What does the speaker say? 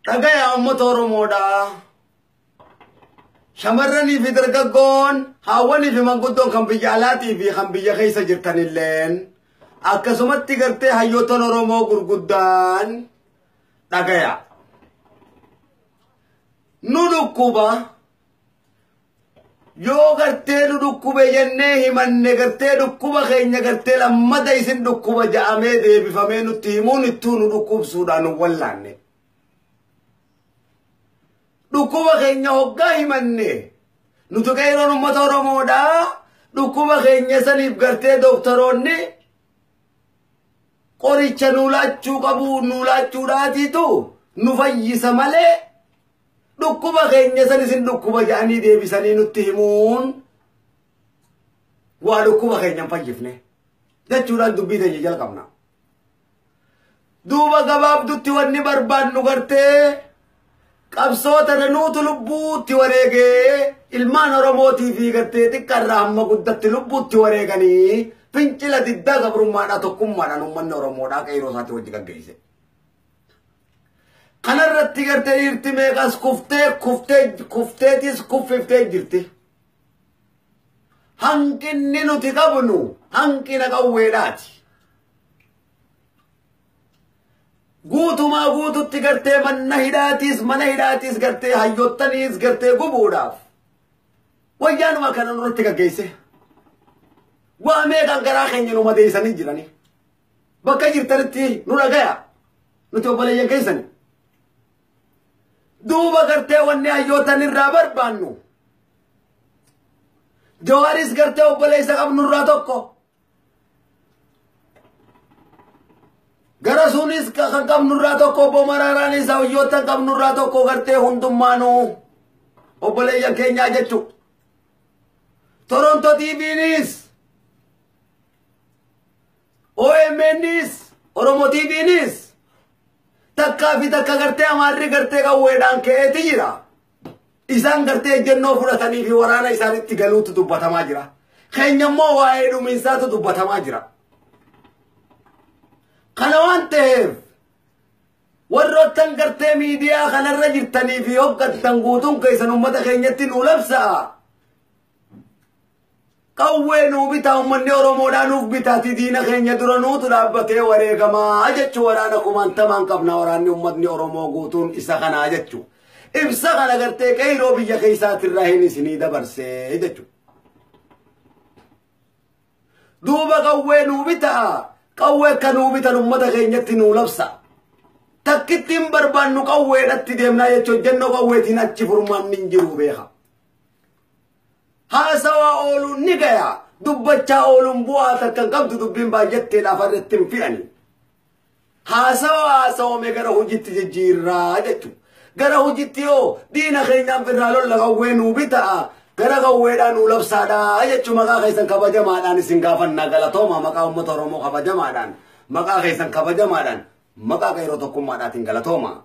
Ragaya ummata Oromoodha. Shamarranii fi dargaggoon hawwanii fi manguddoon kan biyya alaatii fi kan biyya keessa jirtanilleen akkasumatti gartee hayyoottan Oromoo gurguddaan dhagaya. Nu dhukkuba yoo gartee nu dhukkube jennee himanne gartee dhukkuba keenya gartee lammata isin dhukkuba ja'amee deebifamee nutti himuun ittuu nu dhukkubsuudhaan wallaanne. Dhukkuba keenya hoggaa himanne nuti qeeroon ummata Oromoodha. Dhukkuba keenya saniif gartee doktoroonni qoricha nuulaachuu qabu nuulaachuudhaatiitu nu fayyisa malee dhukkuba keenya san isin dhukkuba ja'anii deebisanii nutti himuun waa dhukkuba keenya hin fayyifne jechuudhaan dubbii teenya jalqabna. Duuba gabaabdutti wanni barbaannu gartee qabsoota nuutu lubbuutti wareegee ilmaan Oromootii fi gartee xiqqarraa hamma guddatti lubbuutti wareeganii fincila diddaa gabrummaadhaa tokkummaadhaan uummanni Oromoodhaa qeeroo isaatti wajji gaggeesse. Kanarratti gartee dhiirti meeqas kufteetis kuffiftee jirti. Hanqinni nuti qabnu hanqina qawweedhaati. Guutumaa guututti gartee mana hidhaatis gartee hayyoottaniis gartee gubuudhaaf wayyaanuma kana nurratti gaggeesse. Waa meeqan garaa keenya nu madeessanii jirani. Bakka jirtanitti nu dhagaya. Nuti obboleeyyan keessani. Duuba gartee wanni hayyoottan irraa barbaannu. Jawaaris gartee obboleessa qabnu irraa tokko. Gara sunis kan qabnu irraa tokko obbo Maraaraanis hayyoottan qabnu irraa tokko gartee hundummaanuu obboleeyyan keenyaa jechuudha. Toronto TV'nis OMN'nis Oromo TV'nis takkaa fi takka gartee amaarri gartee qawweedhaan ka'eeti jira. Isaan gartee ejjennoo fudhatanii fi waraana isaanitti galuutu dubbatamaa jira. Keenya immoo waa'ee dhumiinsaatu dubbatamaa jira. Kana waan ta'eef warroottan gartee miidiyaa kanarra jirtanii fi hoggattan guutuun keessan uummata keenyatti nuu labsa'a. Qawwee nuu bitaa uummanni Oromoodhaa nuuf bitaati diina keenya dura nuutu dhaabbatee wareegamaa jechuu waraana kumaantamaan qabna waraanni uummatni Oromoo guutuun isa kanaa jechuu. Ibsa kana gartee qeeroo biyya keessaatirraa hin isinii dabarsee jechuu. Duuba qawwee nuu bitaa qawwee akka nuu bitan uummata keenyatti nuu labsa. Takkittiin barbaannu qawweedhatti deemnaa jechuun jennoo qawweetiin achi furmaanni hin jiru beeka. Haasawaa ooluun ni gaya. Dubbachaa ooluun bu'aa takkan qabdu dubbiin baay'attee lafarratti hin fidhani. Haasawame gara hojiitti jijjiirraa jechuudha. Gara hojiitti yoo diina keenyaan firraa lolla qawwee nuu bitaa gara qawweedhaan nuu labsaadhaa jechuun maqaa keessan kabajamaadhaan isin gaafannaa galatooma maqaa uummata Oromoo kabajamaadhaan maqaa keessan kabajamaadhaan maqaa qeeroo tokkummaadhaatiin galatooma.